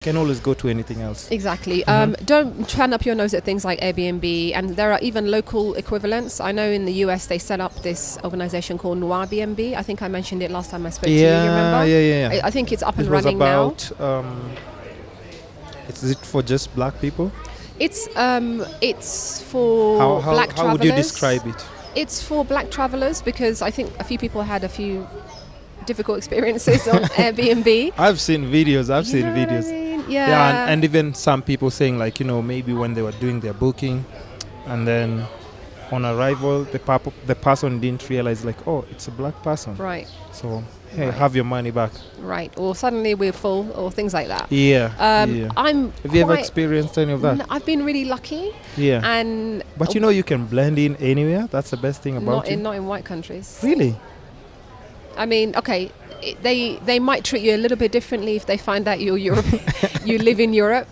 Can always go to anything else. Exactly. Don't turn up your nose at things like Airbnb, and there are even local equivalents. I know in the US they set up this organization called Noir BNB. I think I mentioned it last time I spoke to you. You remember? Yeah. I think it's up and It was running about, now. Is it for just black people? It's for black travelers. How would you describe it? It's for black travelers because I think a few people had a few difficult experiences on Airbnb. I've seen videos. You know what I mean? Yeah. Yeah, and even some people saying like, maybe when they were doing their booking and then on arrival, the person didn't realize like, oh, it's a black person. Right. So, hey, have your money back. Right. Or suddenly we're full or things like that. Yeah. Have you ever experienced any of that? I've been really lucky. Yeah. But you can blend in anywhere. That's the best thing about it. Not in white countries. Really? I mean, okay, they might treat you a little bit differently if they find out you're European, you live in Europe.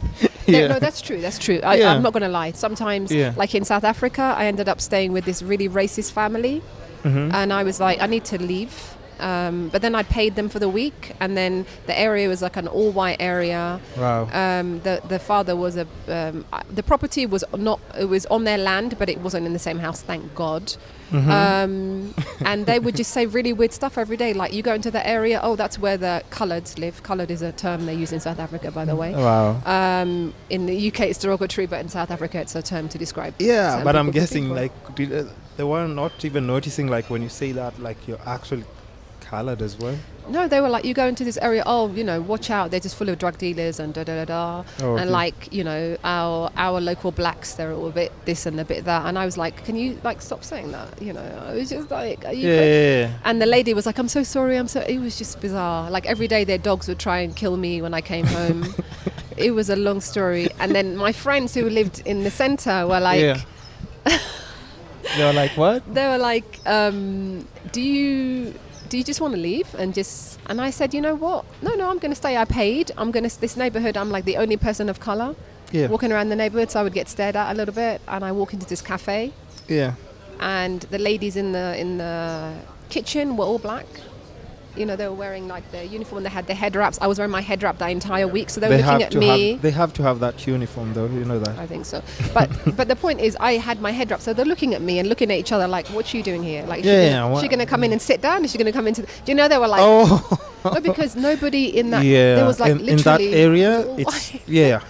No, that's true. I'm not going to lie. Sometimes, like in South Africa, I ended up staying with this really racist family. And I was like, I need to leave. But then I paid them for the week, and then the area was like an all-white area. Wow. The father was the property was not. It was on their land, but it wasn't in the same house. Thank God. And they would just say really weird stuff every day. Like, you go into the area, oh, that's where the coloured live. Coloured is a term they use in South Africa, by the way. Wow. In the UK, it's derogatory, but in South Africa, it's a term to describe. Yeah, but I'm guessing like they were not even noticing like when you say that, like you're actually coloured as well. No, they were like, you go into this area, watch out, they're just full of drug dealers and da-da-da-da. Oh, okay. And like, our local blacks, they're all a bit this and a bit that. And I was like, can you like stop saying that? I was just like, are you yeah. And the lady was like, I'm so sorry, it was just bizarre. Like every day their dogs would try and kill me when I came home. It was a long story. And then my friends who lived in the centre were like... Yeah. They were like, what? They were like, do you just want to leave? And I said, you know what? No, I'm going to stay. I paid. This neighborhood, I'm like the only person of color walking around the neighborhood. So I would get stared at a little bit. And I walk into this cafe. Yeah. And the ladies in the kitchen were all black. They were wearing like their uniform. They had their head wraps. I was wearing my head wrap that entire week. So they were looking at me. They have to have that uniform though, you know that. I think so. But the point is, I had my head wrap. So they're looking at me and looking at each other like, what's she doing here? Like, is she going to come in and sit down? Is she going to come into... They were like... Oh. No, because nobody in that... There was like literally... In that area, it's... Yeah.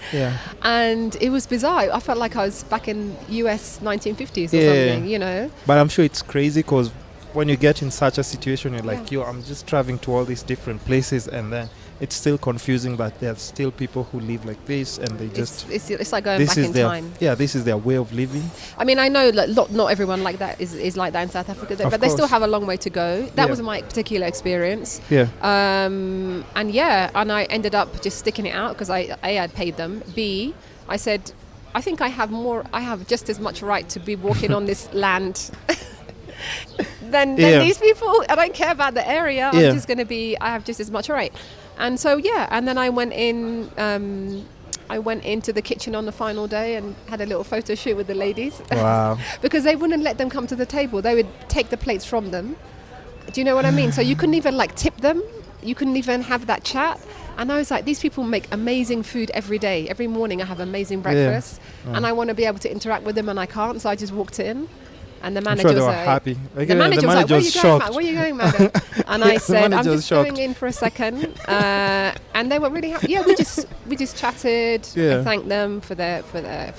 And it was bizarre. I felt like I was back in US 1950s or something, But I'm sure it's crazy because when you get in such a situation, you're like, I'm just traveling to all these different places, and then it's still confusing, but there's still people who live like this, and they just... It's like going back in time. Yeah, this is their way of living. I mean, I know not everyone like that is like that in South Africa, but they still have a long way to go. That was my particular experience. Yeah. And I ended up just sticking it out because I had paid them. B, I said, I think I have just as much right to be walking on this land than these people. I don't care about the area. I'm just going to I have just as much right. And so, and then I went into the kitchen on the final day and had a little photo shoot with the ladies. Wow. Because they wouldn't let them come to the table. They would take the plates from them. Do you know what I mean? So you couldn't even like tip them. You couldn't even have that chat. And I was like, these people make amazing food every day. Every morning I have amazing breakfast. And I want to be able to interact with them, and I can't. So I just walked in. And the manager was like, happy. The manager was like, where are you going, madam? And I said, I'm just going in for a second. And they were really happy. Yeah, we just chatted. I thanked them for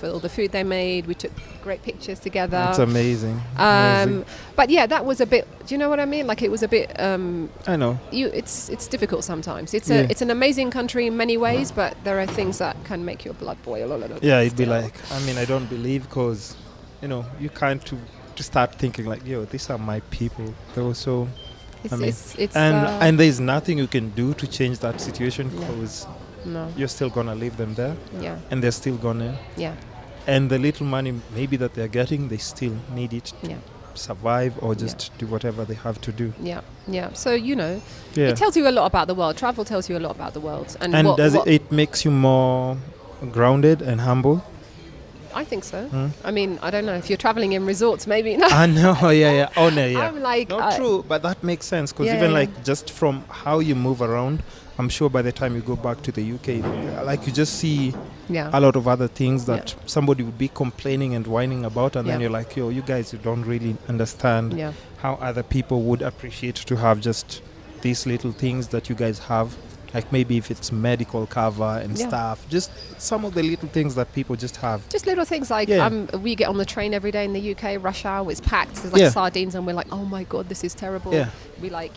all the food they made. We took great pictures together. That's amazing. But yeah, that was a bit, do you know what I mean? Like it was a bit I know. It's difficult sometimes. It's an amazing country in many ways, but there are things that can make your blood boil a little. Yeah, it'd be like, I don't believe, because you can't to start thinking like, these are my people. They were so... and there's nothing you can do to change that situation, because you're still going to leave them there. Yeah. And they're still going to... Yeah. And the little money maybe that they're getting, they still need it to survive or just do whatever they have to do. Yeah. So, it tells you a lot about the world. Travel tells you a lot about the world. And it makes you more grounded and humble? I think so. I mean, I don't know. If you're traveling in resorts, maybe. No. I know, yeah. Oh, no, yeah. I'm like... Not true, but that makes sense, because even like just from how you move around I'm sure by the time you go back to the UK, like you just see a lot of other things that somebody would be complaining and whining about, and then you're like, yo, you guys, you don't really understand how other people would appreciate to have just these little things that you guys have. Like maybe if it's medical cover and stuff, just some of the little things that people just have. Just little things like we get on the train every day in the UK, rush hour, it's packed, there's like sardines, and we're like, oh my God, this is terrible. Yeah. We like,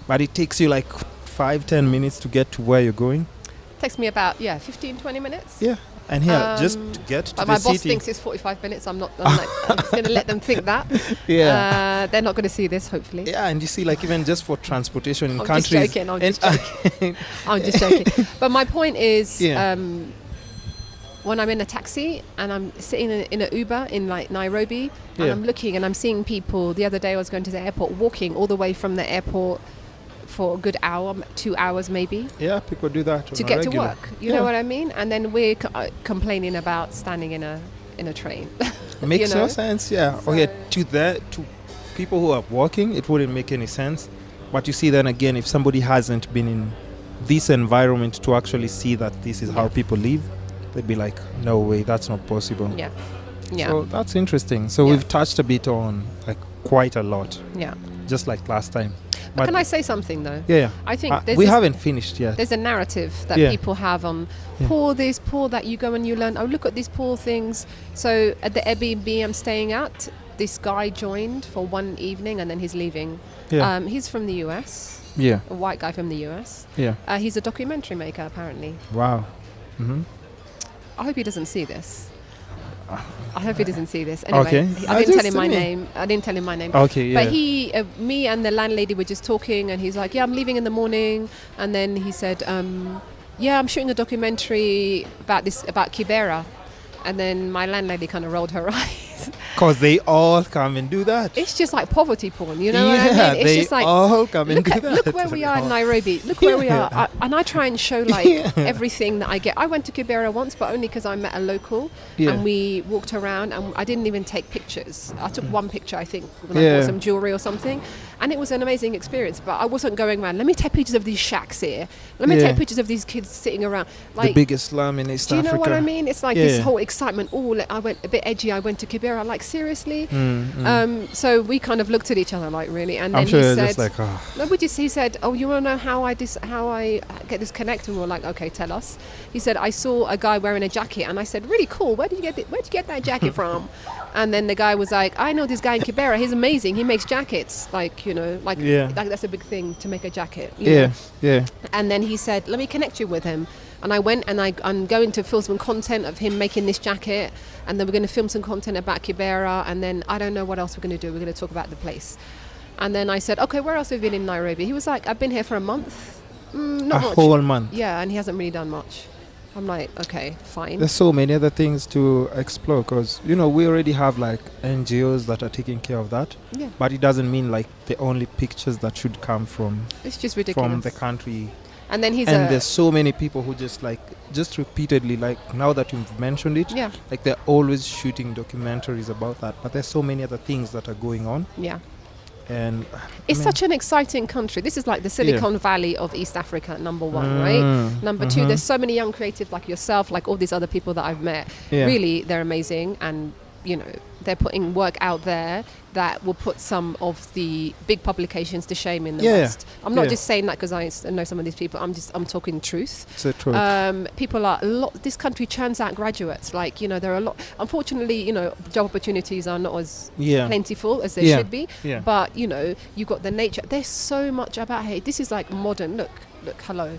But it takes you like 5-10 minutes to get to where you're going. It takes me about 15-20 minutes. Yeah. And here, just to get to the city. My boss thinks it's 45 minutes. I'm just going to let them think that. They're not going to see this, hopefully. Yeah, and you see, like, even just for transportation in countries. I'm just joking. I'm just joking. But my point is, when I'm in a taxi and I'm sitting in an Uber in, like, Nairobi, and I'm looking and I'm seeing people. The other day I was going to the airport, walking all the way from the airport for a good hour, 2 hours maybe. Yeah, people do that to get to work. You know what I mean? And then we're complaining about standing in a train. Makes no sense. Yeah. So to people who are walking, it wouldn't make any sense. But you see, then again, if somebody hasn't been in this environment to actually see that this is how people live, they'd be like, no way, that's not possible. Yeah. Yeah. So that's interesting. So we've touched a bit on like quite a lot. Yeah. Just like last time. But can I say something though? Yeah. I think we haven't finished yet. There's a narrative that people have on poor this, poor that. You go and you learn, oh, look at these poor things. So at the Airbnb I'm staying at, this guy joined for one evening and then he's leaving. Yeah. He's from the US. Yeah. A white guy from the US. Yeah. He's a documentary maker apparently. Wow. Mm-hmm. I hope he doesn't see this. I hope he doesn't see this. Anyway, I didn't tell him my name. Okay, yeah. But me and the landlady were just talking, and he's like, "Yeah, I'm leaving in the morning." And then he said, "Yeah, I'm shooting a documentary about Kibera." And then my landlady kind of rolled her eyes. Because they all come and do that. It's just like poverty porn, you know what I mean? It's just like, all come and do that. Look where we are in Nairobi. Look where we are. And I try and show like everything that I get. I went to Kibera once, but only because I met a local. And we walked around and I didn't even take pictures. I took one picture, I think, when I bought some jewelry or something. And it was an amazing experience. But I wasn't going around, let me take pictures of these shacks here. Let me take pictures of these kids sitting around. Like, the biggest slum in East Africa. Do you know what I mean? It's like this whole excitement. I went a bit edgy. I went to Kibera. Like, seriously? So we kind of looked at each other like, really? And then he said, like, he said, oh, you want to know how I get this connect? And we were like, okay, tell us. He said, I saw a guy wearing a jacket. And I said, really cool. Where did you get that jacket from? And then the guy was like, I know this guy in Kibera. He's amazing. He makes jackets. Like, like that's a big thing to make a jacket. You know? And then he said, let me connect you with him. And I went and I'm going to film some content of him making this jacket. And then we're going to film some content about Kibera. And then I don't know what else we're going to do. We're going to talk about the place. And then I said, okay, where else have you been in Nairobi? He was like, I've been here for a month. Not much. A whole month. Yeah, and he hasn't really done much. I'm like, okay, fine. There's so many other things to explore because, we already have like NGOs that are taking care of that. Yeah. But it doesn't mean like the only pictures that should come from... It's just ridiculous. From the country. And then there's so many people who just repeatedly, like now that you've mentioned it, like they're always shooting documentaries about that. But there's so many other things that are going on. Yeah. And it's such an exciting country. This is like the Silicon Valley of East Africa, number one, right? Number two, there's so many young creatives like yourself, like all these other people that I've met. Yeah. Really, they're amazing. And, they're putting work out there that will put some of the big publications to shame in the West. I'm not just saying that because I know some of these people. I'm talking truth. It's the truth. People are this country churns out graduates. Like, there are a lot. Unfortunately, job opportunities are not as plentiful as they should be. Yeah. But, you've got the nature. There's so much about, hey, this is like modern. Look, hello.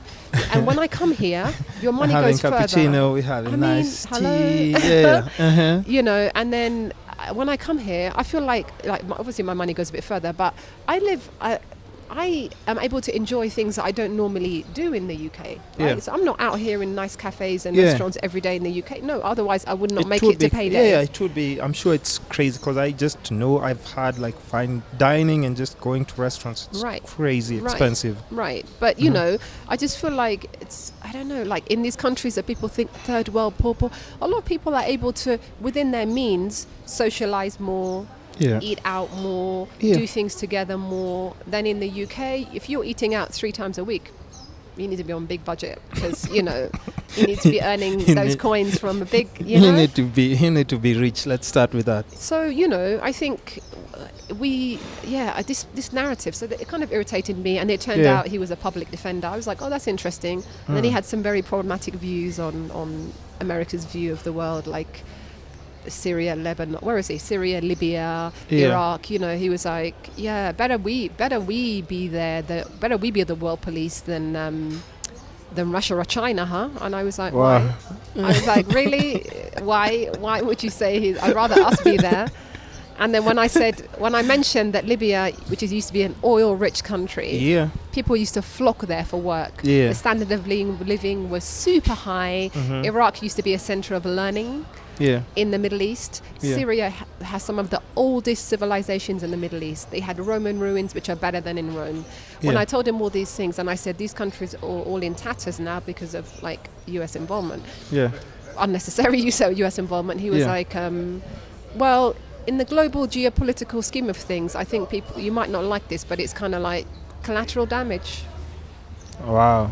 And when I come here, your money goes further. Cappuccino, we have a nice tea. Yeah. And then when I come here, I feel like obviously my money goes a bit further, but I am able to enjoy things that I don't normally do in the UK. Right? Yeah. So I'm not out here in nice cafes and restaurants every day in the UK. No, otherwise I would not make it to payday. Yeah, it would be. I'm sure it's crazy because I just know I've had like fine dining and just going to restaurants. It's crazy expensive. Right. But, I just feel like it's, I don't know, like in these countries that people think third world, poor, a lot of people are able to, within their means, socialize more. Yeah. Eat out more, do things together more than in the UK. If you're eating out 3 times a week, you need to be on big budget because you know you need to be earning those coins from a big. You need to be rich. Let's start with that. So you know, I think this narrative. So that it kind of irritated me, and it turned out he was a public defender. I was like, oh, that's interesting. And then he had some very problematic views on America's view of the world, like Syria, Lebanon, where is he? Syria, Libya, Iraq. You know, he was like, better we be there. Better we be the world police than Russia or China, huh? And I was like, wow. Why? I was like, really? Why would you say I'd rather us be there? And then when I mentioned that Libya, which used to be an oil-rich country, people used to flock there for work. The standard of living was super high. Iraq used to be a center of learning. In the Middle East. Syria has some of the oldest civilizations in the Middle East. They had Roman ruins which are better than in Rome. When I told him all these things and I said these countries are all in tatters now because of like US involvement. Unnecessary US involvement. He was like, well, in the global geopolitical scheme of things, I think people, you might not like this, but it's kind of like collateral damage. Wow.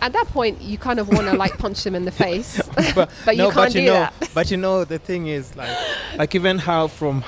At that point, you kind of want to like punch them in the face, but you can't do that. But you know, the thing is, like even from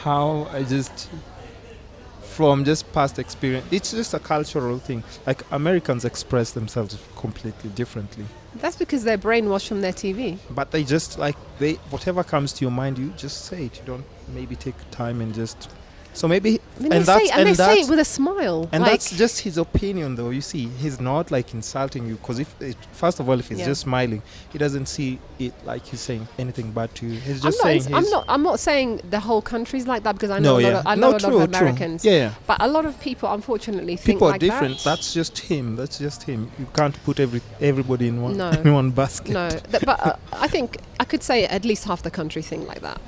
just past experience, it's just a cultural thing. Like Americans express themselves completely differently. That's because they're brainwashed from their TV. But they just whatever comes to your mind, you just say it. You don't maybe take time and just. So maybe, they say it with a smile. And that's just his opinion, though. You see, he's not like insulting you, because first of all, if he's just smiling, he doesn't see it like he's saying anything bad to you. He's just I'm not saying the whole country's like that, because I know a lot of Americans. Yeah. But a lot of people, unfortunately, think people like are different. that. That's just him. You can't put everybody in one basket. No, but I think I could say at least half the country think like that.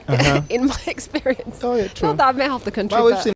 In my experience. Oh yeah, true. Not that I met half the country. But we've seen